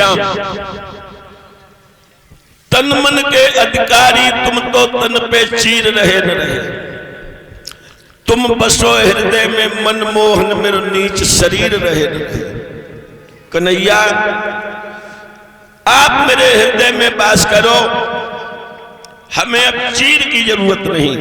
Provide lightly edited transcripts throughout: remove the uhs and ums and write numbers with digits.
श्याम, तन मन के अधिकारी तुम तो तन पे चीर रहे न रहे। तुम बसो हृदय में मन मोहन मेरो नीच शरीर रहे न रहे। कन्हैया आप मेरे हृदय में वास करो, हमें अब चीर की जरूरत नहीं।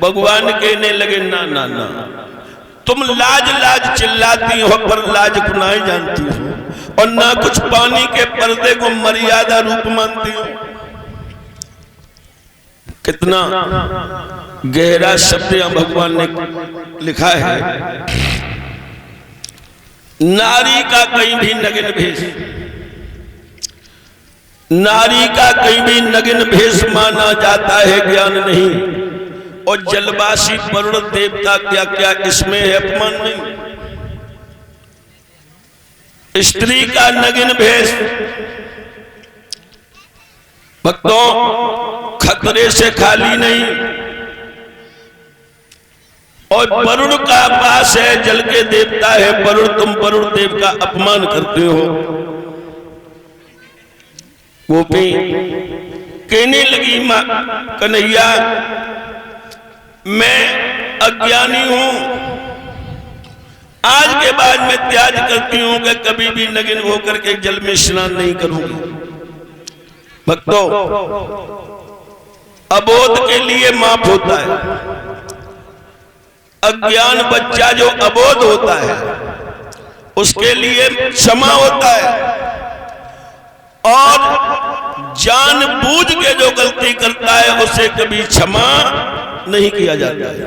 भगवान कहने लगे ना ना ना, तुम लाज लाज चिल्लाती हो पर लाज को ना जानती हो, और ना कुछ पानी के पर्दे को मर्यादा रूप मानती हो। कितना गहरा शब्द भगवान ने लिखा है। नारी का कहीं भी नग्न भेष, नारी का कहीं भी नग्न भेष माना जाता है ज्ञान नहीं। और जलवासी वरुण देवता क्या क्या इसमें है अपमान नहीं। स्त्री का नग्न भेष भक्तों खतरे से खाली नहीं। और वरुण का पास है, जल के देवता है वरुण, तुम वरुण देव का अपमान करते हो। गोपी कहने लगी मां कन्हैया मैं अज्ञानी हूं, आज के बाद मैं त्याग करती हूं कि कभी भी नग्न होकर के जल में स्नान नहीं करूंगी। भक्तों अबोध के लिए माफ होता है, अज्ञान बच्चा जो अबोध होता है उसके लिए क्षमा होता है। और जानबूझ के जो गलती करता है उसे कभी क्षमा नहीं किया जाता है।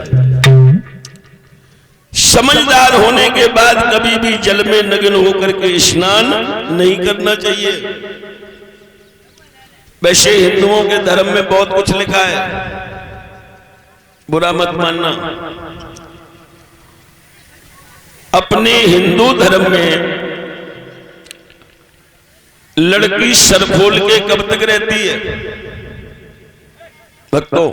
समझदार होने के बाद कभी भी जल में नग्न होकर के स्नान नहीं करना चाहिए। वैसे हिंदुओं के धर्म में बहुत कुछ लिखा है, बुरा मत मानना। अपने हिंदू धर्म में लड़की सर खोल के कब तक रहती है भक्तों?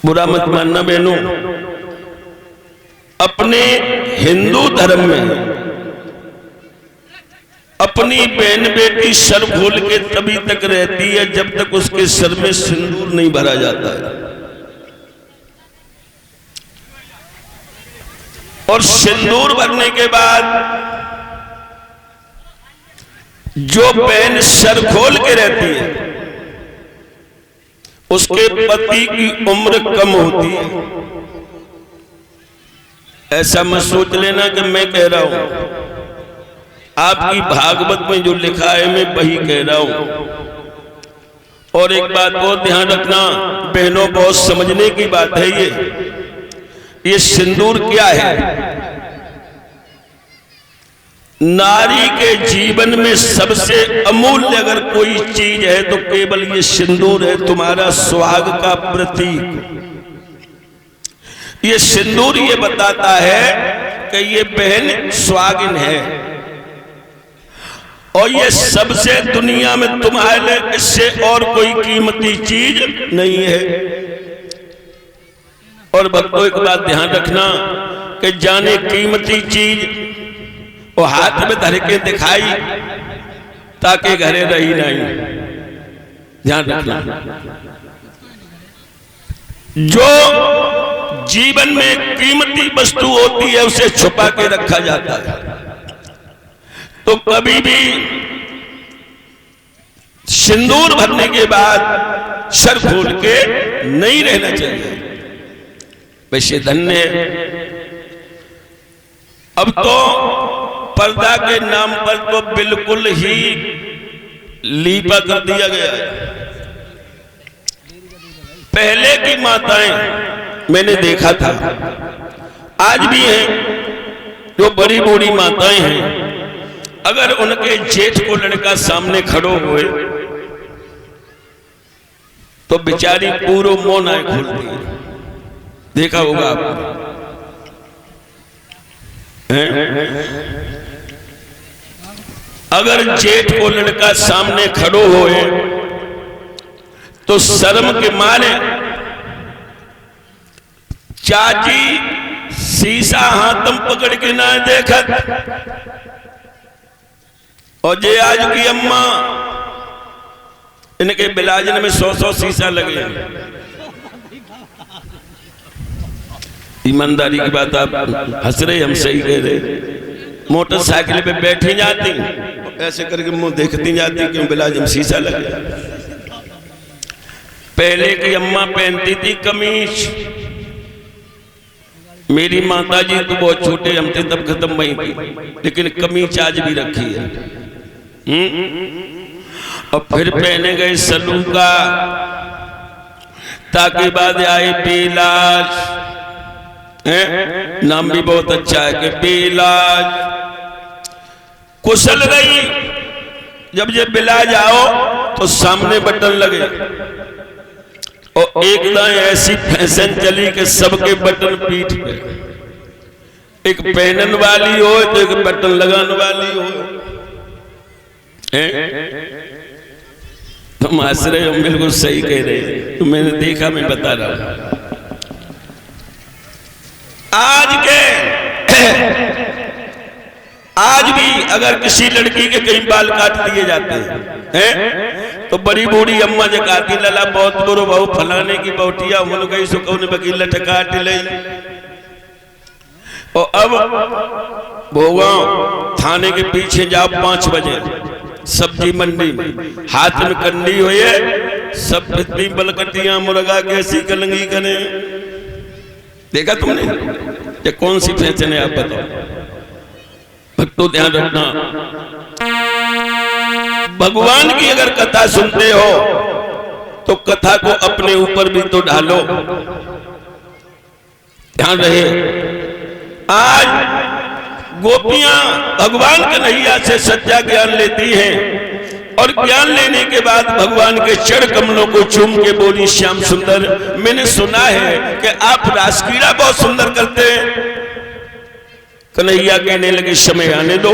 बुरा मत मानना बहनों, अपने हिंदू धर्म में अपनी बहन बेटी सर खोल के तभी तक रहती है जब तक उसके सर में सिंदूर नहीं भरा जाता है। और सिंदूर भरने के बाद जो बहन सर खोल के रहती है उसके पति की उम्र कम होती है। ऐसा मत सोच लेना कि मैं कह रहा हूं, आपकी भागवत में जो लिखा है मैं वही कह रहा हूं। और एक बात बहुत ध्यान रखना बहनों, बहुत समझने की बात है ये सिंदूर क्या है? नारी के जीवन में सबसे अमूल्य अगर कोई चीज है तो केवल ये सिंदूर है, तुम्हारा सुहाग का प्रतीक। ये सिंदूर ये बताता है कि ये बहन सुहागिन है और ये सबसे दुनिया में तुम्हारे लिए इससे और कोई कीमती चीज नहीं है। और भक्तों एक बात ध्यान रखना कि जाने कीमती चीज वो हाथ में धर के दिखाई ताकि घरे रही नहीं। ध्यान रखना, जो जीवन में कीमती वस्तु होती है उसे छुपा के रखा जाता है। तो कभी भी सिंदूर भरने के बाद सर खोल के नहीं रहना चाहिए। वैसे धन्य अब तो पर्दा के नाम पर तो बिल्कुल ही लीपा कर दिया गया है। पहले की माताएं मैंने देखा था, आज भी हैं, जो बड़ी बूढ़ी माताएं हैं, अगर उनके जेठ को लड़का सामने खड़ो हुए तो बेचारी पूरो मौन आए खोलती है। देखा होगा आपने। अगर जेठ को लड़का सामने खड़ो होए तो शर्म के मारे चाची शीशा हाथम पकड़ के ना देखत, और जे आज की अम्मा इनके बिलाजन में 100-100 शीशा लगे। ईमानदारी की बात, आप हंस रहे, हम सही कह रहे। मोटरसाइकिल पे बैठी जाती, ऐसे करके मुंह देखती जाती, क्यों बिलाजन में शीशा लगे। पहले की अम्मा पहनती थी कमीज। मेरी माता जी तो बहुत छोटे हम थे तब खत्म हुई थी, लेकिन कमीज आज भी रखी है। और फिर पहने गए सलूका, ताकि बाद आए बेलाज, नाम भी बहुत अच्छा है कि बेलाज। कुशल रही, जब ये बिलाज आओ तो सामने बटन लगे, और एकदम ऐसी फैशन चली कि सबके बटन पीठ पे, एक पहनन वाली हो तो एक बटन लगाने वाली हो। तुम हंस रहे हो, बिल्कुल सही कह रहे हैं, तो मैंने देखा, मैं बता रहा हूं। आज भी अगर किसी लड़की के कहीं बाल काट दिए जाते हैं तो बड़ी बूढ़ी अम्मा जगाती, लला बहुत बुरो बहु फलाने की बहुटिया मन गई सुखो ने वकील टकाट ले। और अब भोगांव थाने के पीछे जाओ 5 बजे, सब्जी मंडी में हाथ में कंडी हुई है, सब इतनी बलकटियां मुर्गा कैसी कलंगी कने। देखा तुमने ये कौन सी फैशन है, आप बताओ। भक्तों ध्यान रखना, भगवान की अगर कथा सुनते हो तो कथा को अपने ऊपर भी तो ढालो। ध्यान रहे, आज गोपियां भगवान कन्हैया से सच्चा ज्ञान लेती हैं, और ज्ञान लेने के बाद भगवान के चरण कमलों को चूम के बोली, श्याम सुंदर, मैंने सुना है कि आप रासक्रीड़ा बहुत सुंदर करते हैं। कन्हैया कहने लगे, समय आने दो,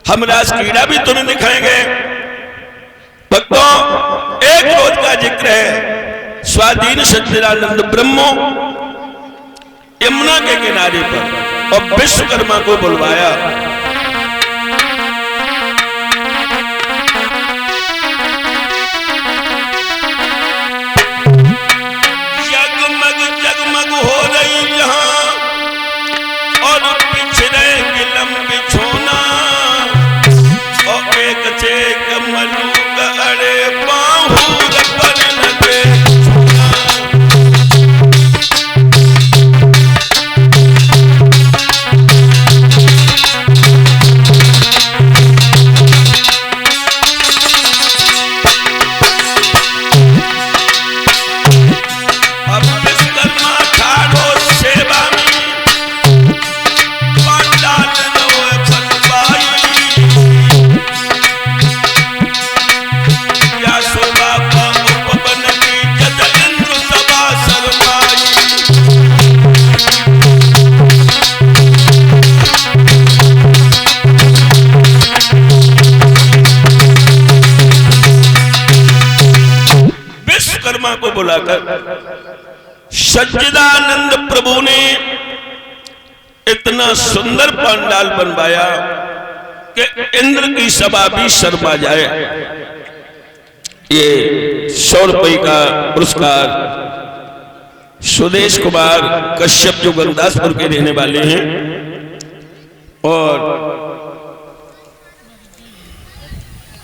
हम रासक्रीड़ा भी तुम्हें दिखाएंगे। भक्तों, एक रोज का जिक्र है, स्वाधीन सच्चिदानंद ब्रह्मो यमुना के किनारे पर, और विश्वकर्मा को बुलवाया। जगमग जगमग हो रही जहां, और पिछड़े गिलम बिछोना, और एक चेक मलूक अड़े बाहूर पर लगे। को बुलाकर सच्चिदानंद प्रभु ने इतना सुंदर पंडाल बनवाया कि इंद्र की सभा भी शर्मा जाए। ये 100 रुपए का पुरस्कार सुदेश कुमार कश्यप जो गुरदासपुर के रहने वाले हैं, और